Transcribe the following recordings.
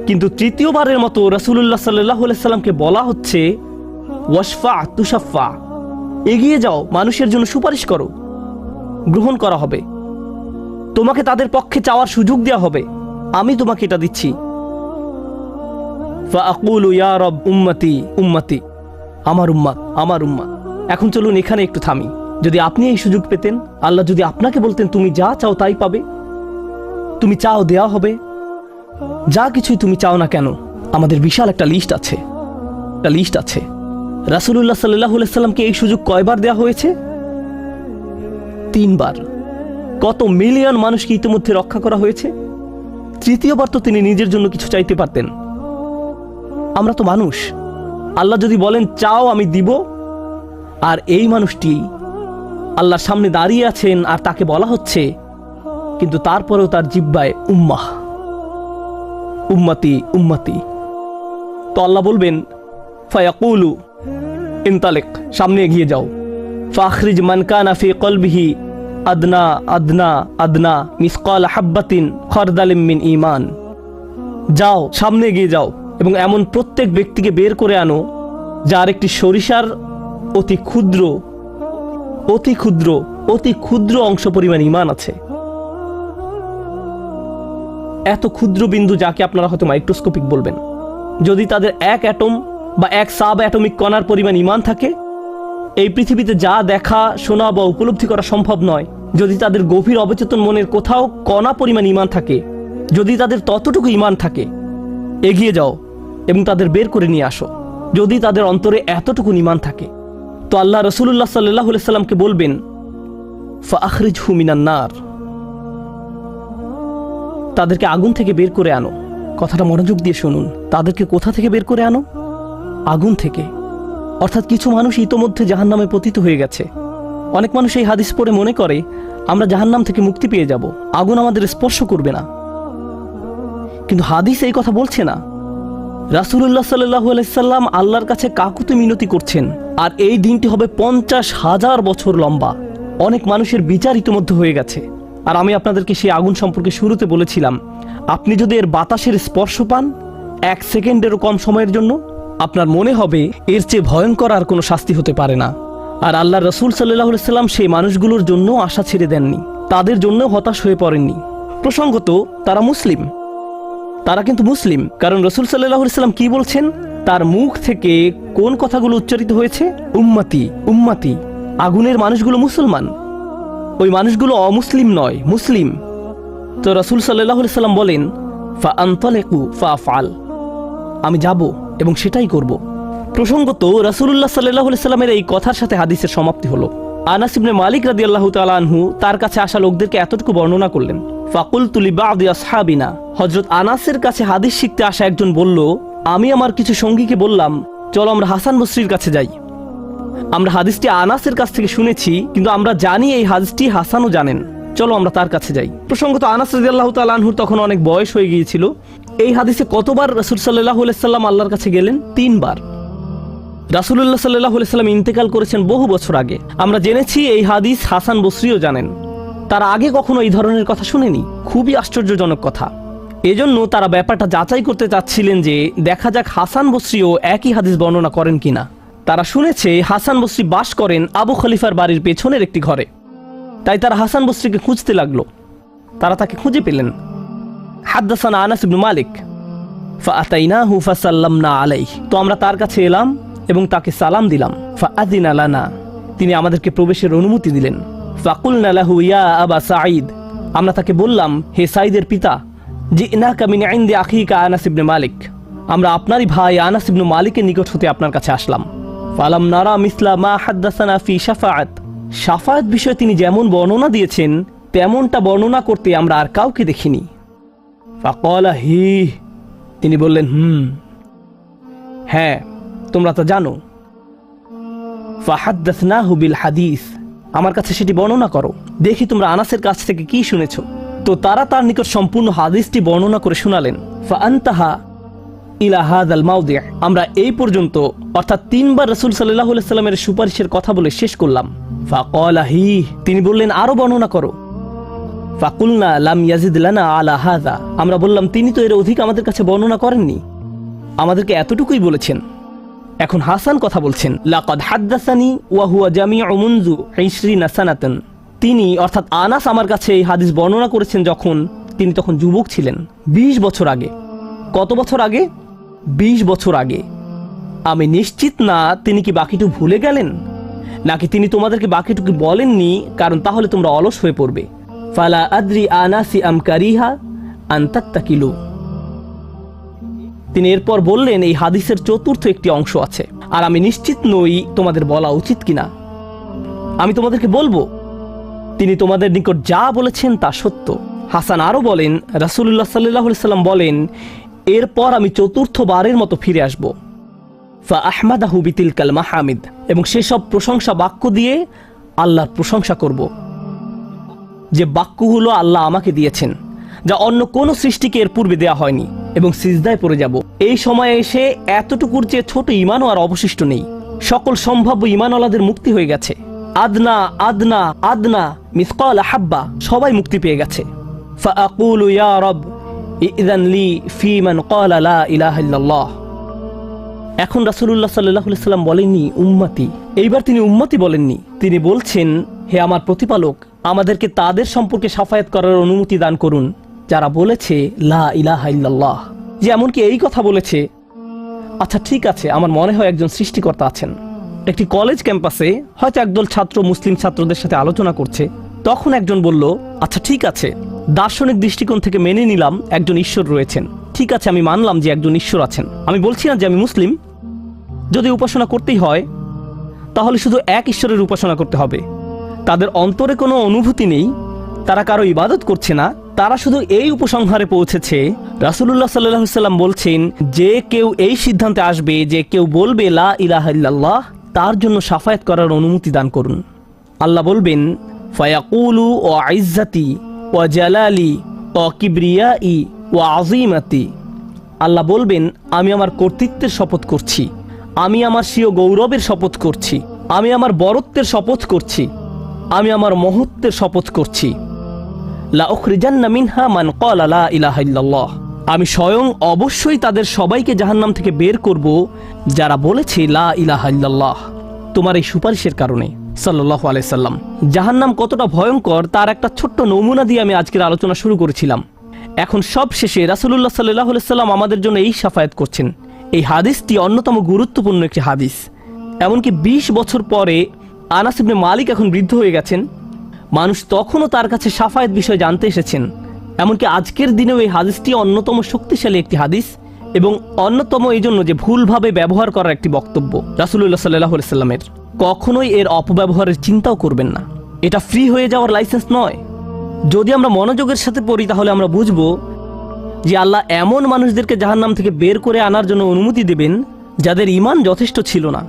কিন্তু তৃতীয়বারের মতো রাসূলুল্লাহ সাল্লাল্লাহু আলাইহি সাল্লামকে বলা হচ্ছে ওয়াশফা তুশাফা, এগিয়ে যাও, মানুষের জন্য সুপারিশ করো, গ্রহণ করা হবে, তোমাকে তাদের পক্ষে চাওয়ার সুযোগ দেওয়া হবে, আমি তোমাকে এটা দিচ্ছি। ফাআকুলু ইয়া রব উম্মতি উম্মতি, আমার উম্মাত আমার উম্মাত। এখন চলুন এখানে একটু থামি। যদি আপনি এই সুযোগ পেতেন, আল্লাহ যদি আপনাকে বলতেন তুমি যা চাও তাই পাবে, তুমি চাও দেওয়া হবে, যা কিছুই তুমি চাও না কেন, আমাদের বিশাল একটা লিস্ট আছে। রাসূলুল্লাহ সাল্লাল্লাহু আলাইহি সাল্লামকে এই সুযোগ কয়বার দেওয়া হয়েছে? 3 বার। কত মিলিয়ন মানুষকে ইতিমধ্যে রক্ষা করা হয়েছে। তৃতীয়বার তো তিনি নিজের জন্য কিছু চাইতে পারতেন। আমরা তো মানুষ, আল্লাহ যদি বলেন চাও আমি দিব, আর এই মানুষটি আল্লাহর সামনে দাঁড়িয়ে আছেন আর তাকে বলা হচ্ছে, কিন্তু তারপরেও তার জিহ্বায় উম্মাহ উম্মতি উম্মতি। তো আল্লাহ বলবেন ফায়াকুলু ইনতালিক, সামনে এগিয়ে যাও, ফাখরিজ মান কানা ফি কলবিহি আদনা আদনা আদনা মিসকাল হাব্বাতিন খরদালিম মিন ঈমান। যাও, সামনে এগিয়ে যাও এবং এমন প্রত্যেক ব্যক্তিকে বের করে আনো যার একটি সরিষার অতি ক্ষুদ্র অতি ক্ষুদ্র অতি ক্ষুদ্র অংশ পরিমাণ ঈমান আছে। এত ক্ষুদ্র বিন্দু যাকে আপনারা হয়তো মাইক্রোস্কোপিক বলবেন, যদি তাদের 1 অ্যাটম বা 1 সাব অ্যাটমিক কণার পরিমাণ ঈমান থাকে, এই পৃথিবীতে যা দেখা শোনা বা উপলব্ধি করা সম্ভব নয়, যদি তাদের গভীর অবচেতন মনের কোথাও কণা পরিমাণ ঈমান থাকে, যদি তাদের ততটুকু ঈমান থাকে, এগিয়ে যাও এবং তাদের বের করে নিয়ে আসো। যদি তাদের অন্তরে এতটুকু ঈমান থাকে, তো আল্লাহ রাসূলুল্লাহ সাল্লাল্লাহু আলাইহি সাল্লামকে বলবেন ফাআখরিজহু মিনান নার, তাদেরকে আগুন থেকে বের করে আনো। কথাটা মনোযোগ দিয়ে শুনুন, তাদেরকে কোথা থেকে বের করে আনো? আগুন থেকে। অর্থাৎ কিছু মানুষ ইতোমধ্যে জাহান্নামে পতিত হয়ে গেছে। অনেক মানুষ এই হাদিস পড়ে মনে করে আমরা জাহান্নাম থেকে মুক্তি পেয়ে যাব, আগুন আমাদের স্পর্শ করবে না। কিন্তু হাদিস এই কথা বলছে না। রাসূলুল্লাহ সাল্লাল্লাহু আলাইহি সাল্লাম আল্লাহর কাছে কাকুতি মিনতি করছেন, আর এই দিনটি হবে 50,000 বছর লম্বা। অনেক মানুষের বিচার ইতোমধ্যে হয়ে গেছে। আর আমি আপনাদেরকে সেই আগুন সম্পর্কে শুরুতে বলেছিলাম, আপনি যদি এর বাতাসের স্পর্শ পান 1 সেকেন্ডেরও কম সময়ের জন্য, আপনার মনে হবে এর চেয়ে ভয়ঙ্কর আর কোনো শাস্তি হতে পারে না। আর আল্লাহ রাসূল সাল্লাল্লাহু আলাইহি সাল্লাম সেই মানুষগুলোর জন্য আশা ছেড়ে দেননি, তাদের জন্য হতাশ হয়ে পড়েননি। প্রসঙ্গত তারা মুসলিম, তারা কিন্তু মুসলিম, কারণ রাসূল সাল্লাল্লাহু আলাইহি সাল্লাম কি বলছেন, তার মুখ থেকে কোন কথাগুলো উচ্চারিত হয়েছে? উম্মতি উম্মতি। আগুনের মানুষগুলো মুসলমান, ওই মানুষগুলো অমুসলিম নয়, মুসলিম। তো রাসূল সাল্লাল্লাহু আলাইহি সাল্লাম বলেন ফাআনতালিকু ফাআফআল, আমি যাব এবং সেটাই করব। প্রসঙ্গত রাসূলুল্লাহ সাল্লাল্লাহু আলাইহি সাল্লামের এই কথার সাথে হাদিসের সমাপ্তি হলো। আনাস ইবনে মালিক রাদিয়াল্লাহু তাআলা আনহু তার কাছে আসা লোকদেরকে এতটুকু বর্ণনা করলেন, ফাকুলতু লিবাদি আসহাবিনা, হযরত আনাসের কাছে হাদিস শিখতে আসা একজন বলল, আমি আমার কিছু সঙ্গীকে বললাম চলো আমরা হাসান বসরির কাছে যাই। আমরা হাদিসটি আনাসের কাছ থেকে শুনেছি, কিন্তু আমরা জানি এই হাদিসটি হাসানও জানেন, চলো আমরা তার কাছে যাই। প্রসঙ্গত আনাস রাদিয়াল্লাহু তাআলা আনহুর তখন অনেক বয়স হয়ে গিয়েছিল। এই হাদিসে কতবার রাসূল সাল্লাল্লাহু আলাইহি সাল্লাম আল্লাহর কাছে গেলেন? 3 বার। রাসূলুল্লাহ সাল্লাল্লাহু আলাইহি সাল্লাম ইন্তেকাল করেছেন বহু বছর আগে। আমরা জেনেছি এই হাদিস হাসান বসরিও জানেন, তারা আগে কখনো এই ধরনের কথা শুনেনি। খুবই আশ্চর্যজনক কথা। এজন্য তারা ব্যাপারটা যাচাই করতে চাচ্ছিলেন যে দেখা যাক হাসান বসরিও একই হাদিস বর্ণনা করেন কিনা। তারা শুনেছে হাসান বসরি বাস করেন আবু খলিফার বাড়ির পেছনের একটি ঘরে, তাই তারা হাসান বসরিকে খুঁজতে লাগলো। তারা তাকে খুঁজে পেলেন। হাদ্দাসানা আনাস ইবনে মালিক ফাআতাইনাহু ফাসাল্লামনা আলাইহি, তো আমরা তার কাছে এলাম এবং তাকে সালাম দিলাম। ফাআযিনা লানা, তিনি আমাদেরকে প্রবেশের অনুমতি দিলেন। ফাকুলনা লাহু ইয়া আবা সাঈদ, আমরা তাকে বললাম হে সাঈদের পিতা, জিনাকা মিন ইনদি আখিকা আনাস ইবনে মালিক, আমরা আপনারই ভাই আনাস ইবনে মালিকের নিকট হতে আপনার কাছে আসলাম। ফালাম নারা মিসলা মা হাদ্দাসানা ফি শাফাআত, শাফাআত বিষয়ে তিনি যেমন বর্ণনা দিয়েছেন তেমনটা বর্ণনা করতে আমরা আর কাউকে দেখিনি। ফাকালা হি, তিনি বললেন হ্যাঁ তোমরা তো জানো। ফাহাদ্দাসনাহু বিল হাদিস, আমার কাছে সেটি বর্ণনা করো, দেখি তোমরা আনাসের কাছ থেকে কি শুনেছো। তো তারা তার নিকট সম্পূর্ণ হাদিসটি বর্ণনা করে শোনালেন। ফাআনতাহা ইলা হাযাল মাওদি', আমরা এই পর্যন্ত অর্থাৎ 3 বার রাসূল সাল্লাল্লাহু আলাইহি সাল্লামের সুপারিশের কথা বলে শেষ করলাম। ফাকালা হি, তিনি বললেন আরো বর্ণনা করো। ফাকুলনা লাম ইয়াজিদ লানা আলা হাযা, আমরা বললাম তিনি তো এর অধিক আমাদের কাছে বর্ণনা করেননি, আমাদেরকে এতটুকুই বলেছেন। এখন হাসান কথা বলছেন, লাকাদ হাদ্দাসানি ওয়া হুয়া জামিউ মুনযু 20 সানাতান, তিনি অর্থাৎ আনাস আমার কাছে এই হাদিস বর্ণনা করেছেন যখন তিনি তখন যুবক ছিলেন, 20 বছর আগে। কত বছর আগে? 20 বছর আগে। আমি নিশ্চিত না তিনি কি বাকিটুকু ভুলে গেলেন, নাকি তিনি তোমাদেরকে বাকিটুকু বলেননি কারণ তাহলে তোমরা অলস হয়ে পড়বে। ফালা আদ্রি আনাসি আম কারিহা আন তাত্তাকিলু। তিনি এরপর বললেন, এই হাদিসের চতুর্থ একটি অংশ আছে, আর আমি নিশ্চিত নই তোমাদের বলা উচিত কিনা। আমি তোমাদেরকে বলবো, তিনি তোমাদের নিকট যা বলেছেন তা সত্য। হাসান আরও বলেন, রাসূলুল্লাহ সাল্লাল্লাহু আলাইহি সাল্লাম বলেন, এরপর আমি চতুর্থবারের মতো ফিরে আসব। ফা আহমাদাহু বিতিলকাল মাহামিদ, এবং সেসব প্রশংসা বাক্য দিয়ে আল্লাহর প্রশংসা করব, যে বাক্যগুলো আল্লাহ আমাকে দিয়েছেন, যা অন্য কোনো সৃষ্টিকে এর পূর্বে দেয়া হয়নি, এবং সিজদায় পড়ে যাব। এই সময়ে এসে এতটুকুর চেয়ে ছোট ঈমানও আর অবশিষ্ট নেই। সকল সম্ভাব্য ঈমানওয়ালাদের মুক্তি হয়ে গেছে। আদনা আদনা আদনা মিসকাল হাব্বা, সবাই মুক্তি পেয়ে গেছে। ফাআকুলু ইয়া রব ইযআন লি ফি মান ক্বালা লা ইলাহা ইল্লাল্লাহ। এখন রাসূলুল্লাহ সাল্লাল্লাহু আলাইহি সাল্লাম বলেননি উম্মতি, এইবার তিনি উম্মতি বলেননি, তিনি বলছেন, হে আমার প্রতিপালক, আমাদেরকে তাদের সম্পর্কে শাফায়াত করার অনুমতি দান করুন যারা বলেছে লা ইলাহা ইল্লাল্লাহ। যে এমনকি এই কথা বলেছে, আচ্ছা ঠিক আছে, আমার মনে হয় একজন সৃষ্টিকর্তা আছেন। একটি কলেজ ক্যাম্পাসে হয়তো একদল ছাত্র মুসলিম ছাত্রদের সাথে আলোচনা করছে, তখন একজন বলল, আচ্ছা ঠিক আছে, দার্শনিক দৃষ্টিকোণ থেকে মেনে নিলাম একজন ঈশ্বর রয়েছেন, ঠিক আছে আমি মানলাম যে একজন ঈশ্বর আছেন। আমি বলছি না যে আমি মুসলিম, যদি উপাসনা করতেই হয় তাহলে শুধু এক ঈশ্বরের উপাসনা করতে হবে। তাদের অন্তরে কোনো অনুভূতি নেই, তারা কারো ইবাদত করছে না, তারা শুধু এই উপসংহারে পৌঁছেছে। রাসূলুল্লাহ সাল্লাল্লাহু আলাইহি সাল্লাম বলছেন, যে কেউ এই সিদ্ধান্তে আসবে যে কেউ বলবে লা ইলাহা ইল্লাল্লাহ, তার জন্য শাফায়াত করার অনুমতি দান করুন। আল্লাহ বলবেন, ফায়াকুলু ওয়া ইজ্জাতি ওয়া জালালি ওয়া কিবরিয়াই ওয়া আযীমাতি। আল্লাহ বলবেন, আমি আমার কর্তৃত্বের শপথ করছি, আমি আমার স্বীয় গৌরবের শপথ করছি, আমি আমার বরত্বের শপথ করছি, আমি আমার মহত্বের শপথ করছি। লা উখরিজান্না মিনহা মান ক্বালা লা ইলাহা ইল্লাল্লাহ। আমি স্বয়ং অবশ্যই তাদের সবাইকে জাহান্নাম থেকে বের করব যারা বলেছে লা ইলাহা ইল্লাল্লাহ, তোমার এই সুপারিশের কারণে। সাল্লাল্লাহু আলাইহি সাল্লাম। জাহান্নাম কতটা ভয়ঙ্কর তার একটা ছোট্ট নমুনা দিয়ে আমি আজকের আলোচনা শুরু করেছিলাম। এখন সব শেষে রাসূলুল্লাহ সাল্লাল্লাহু আলাইহি সাল্লাম আমাদের জন্য এই শাফায়াত করছেন। এই হাদিসটি অন্যতম গুরুত্বপূর্ণ একটি হাদিস। এমনকি 20 বছর পরে আনাস ইবনে মালিক এখন বৃদ্ধ হয়ে গেছেন, মানুষ তখনও তার কাছে শাফায়াত বিষয় জানতে এসেছেন। এমনকি আজকের দিনেও এই হাদিসটি অন্যতম শক্তিশালী একটি হাদিস, এবং অন্যতম এই জন্য যে ভুলভাবে ব্যবহার করার একটি বক্তব্য রাসূলুল্লাহ সাল্লাল্লাহু আলাইহি সাল্লামের। কখনোই এর অপব্যবহারের চিন্তাও করবেন না। এটা ফ্রি হয়ে যাওয়ার লাইসেন্স নয়। যদি আমরা মনোযোগের সাথে পড়ি তাহলে আমরা বুঝব যে আল্লাহ এমন মানুষদেরকে জাহান্নাম থেকে বের করে আনার জন্য অনুমতি দেবেন যাদের ঈমান যথেষ্ট ছিল না,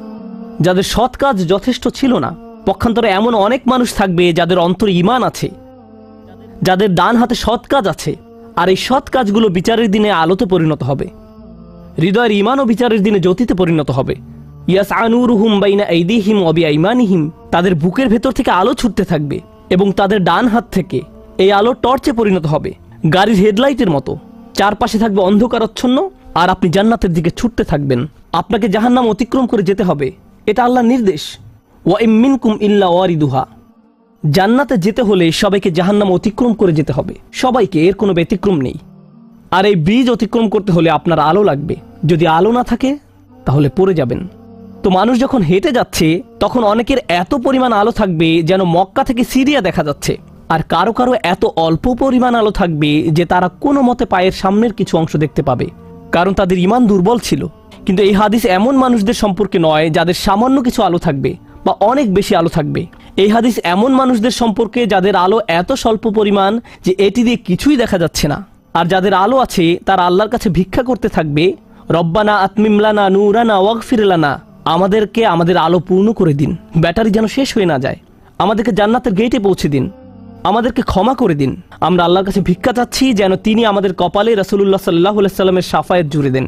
যাদের সৎ কাজ যথেষ্ট ছিল না। পক্ষান্তরে এমন অনেক মানুষ থাকবে যাদের অন্তরে ঈমান আছে, যাদের ডান হাতে সৎ কাজ আছে, আর এই সৎ কাজগুলো বিচারের দিনে আলোতে পরিণত হবে। হৃদয়ের ঈমানও বিচারের দিনে জ্যোতিতে পরিণত হবে। ইয়াসআ নূরুহুম বাইনা আইদিহিম ওয়া বিআইমানিহিম, তাদের বুকের ভেতর থেকে আলো ছুটতে থাকবে এবং তাদের ডান হাত থেকে এই আলো টর্চে পরিণত হবে, গাড়ির হেডলাইটের মতো। চারপাশে থাকবে অন্ধকারাচ্ছন্ন, আর আপনি জান্নাতের দিকে ছুটতে থাকবেন। আপনাকে জাহান্নাম অতিক্রম করে যেতে হবে, এটা আল্লাহর নির্দেশ। ওয়া ইম মিনকুম ইল্লা ওয়ারিদুহা, জান্নাতে যেতে হলে সবাইকে জাহান্নাম অতিক্রম করে যেতে হবে, সবাইকে, এর কোনো ব্যতিক্রম নেই। আর এই ব্রিজ অতিক্রম করতে হলে আপনার আলো লাগবে। যদি আলো না থাকে তাহলে পড়ে যাবেন। তো মানুষ যখন হেঁটে যাচ্ছে তখন অনেকের এত পরিমাণ আলো থাকবে যেন মক্কা থেকে সিরিয়া দেখা যাচ্ছে, আর কারো কারো এত অল্প পরিমাণ আলো থাকবে যে তারা কোনো মতে পায়ের সামনের কিছু অংশ দেখতে পাবে, কারণ তাদের ঈমান দুর্বল ছিল। কিন্তু এই হাদিস এমন মানুষদের সম্পর্কে নয় যাদের সামান্য কিছু আলো থাকবে বা অনেক বেশি আলো থাকবে। এই হাদিস এমন মানুষদের সম্পর্কে যাদের আলো এত স্বল্প পরিমাণ যে এটি দিয়ে কিছুই দেখা যাচ্ছে না, আর যাদের আলো আছে তারা আল্লাহর কাছে ভিক্ষা করতে থাকবে, রব্বানা আতমিম লানা নূরানা ওয়াগফির লানা, আমাদেরকে আমাদের আলো পূর্ণ করে দিন, ব্যাটারি যেন শেষ হয়ে না যায়, আমাদেরকে জান্নাতের গেটে পৌঁছে দিন, আমাদেরকে ক্ষমা করে দিন। আমরা আল্লাহর কাছে ভিক্ষা চাচ্ছি যেন তিনি আমাদের কপালে রাসূলুল্লাহ সাল্লাল্লাহু আলাইহি সাল্লামের শাফায়াত জুড়ে দেন।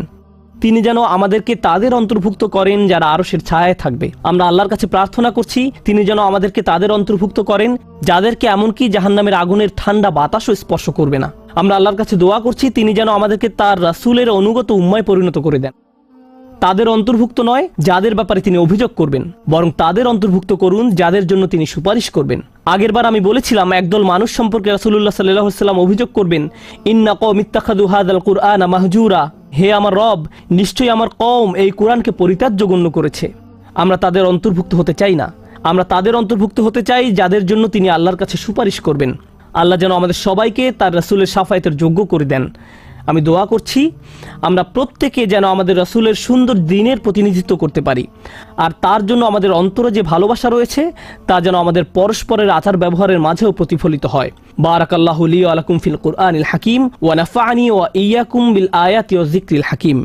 তিনি যেন আমাদেরকে তাদের অন্তর্ভুক্ত করেন যারা আরশের ছায়ায় থাকবে। আমরা আল্লাহর কাছে প্রার্থনা করছি তিনি যেন আমাদেরকে তাদের অন্তর্ভুক্ত করেন যাদেরকে এমনকি জাহান্নামের আগুনের ঠান্ডা বাতাসও স্পর্শ করবে না। আমরা আল্লাহর কাছে দোয়া করছি তিনি যেন আমাদেরকে তার রাসূলের অনুগত উম্মায় পরিণত করে দেন। তাদের অন্তর্ভুক্ত নয় যাদের ব্যাপারে তিনি অভিযোগ করবেন, বরং তাদের অন্তর্ভুক্ত করুন যাদের জন্য তিনি সুপারিশ করবেন। আগেরবার আমি বলেছিলাম একদল মানুষ সম্পর্কে রাসূলুল্লাহ সাল্লাল্লাহু আলাইহি ওয়াসাল্লাম অভিযোগ করবেন, ইন্না কওমি ইত্তাখাযু হাযাল কুরআনা মাহজুরা, হে আমার রব, নিশ্চয়ই আমার কওম এই কোরআনকে পরিত্যাজ্য গণ্য করেছে। আমরা তাদের অন্তর্ভুক্ত হতে চাই না, আমরা তাদের অন্তর্ভুক্ত হতে চাই যাদের জন্য তিনি আল্লাহর কাছে সুপারিশ করবেন। আল্লাহ যেন আমাদের সবাইকে তার রাসূলের শাফায়াতের যোগ্য করে দেন। আমি দোয়া করছি আমরা প্রত্যেকে যেন আমাদের রাসূলের সুন্দর দ্বীনের প্রতিনিধিত্ব করতে পারি, আর তার জন্য আমাদের অন্তরে যে ভালোবাসা রয়েছে তা যেন আমাদের পরস্পরের আচার ব্যবহারের মাঝেও প্রতিফলিত হয়। বারাকাল্লাহু লি ওয়া লাকুম ফিল কুরআনিল হাকিম ওয়া নাফা'নি ওয়া ইয়্যাকুম বিল আয়াতি ওয়াজ যিকরিল হাকিম।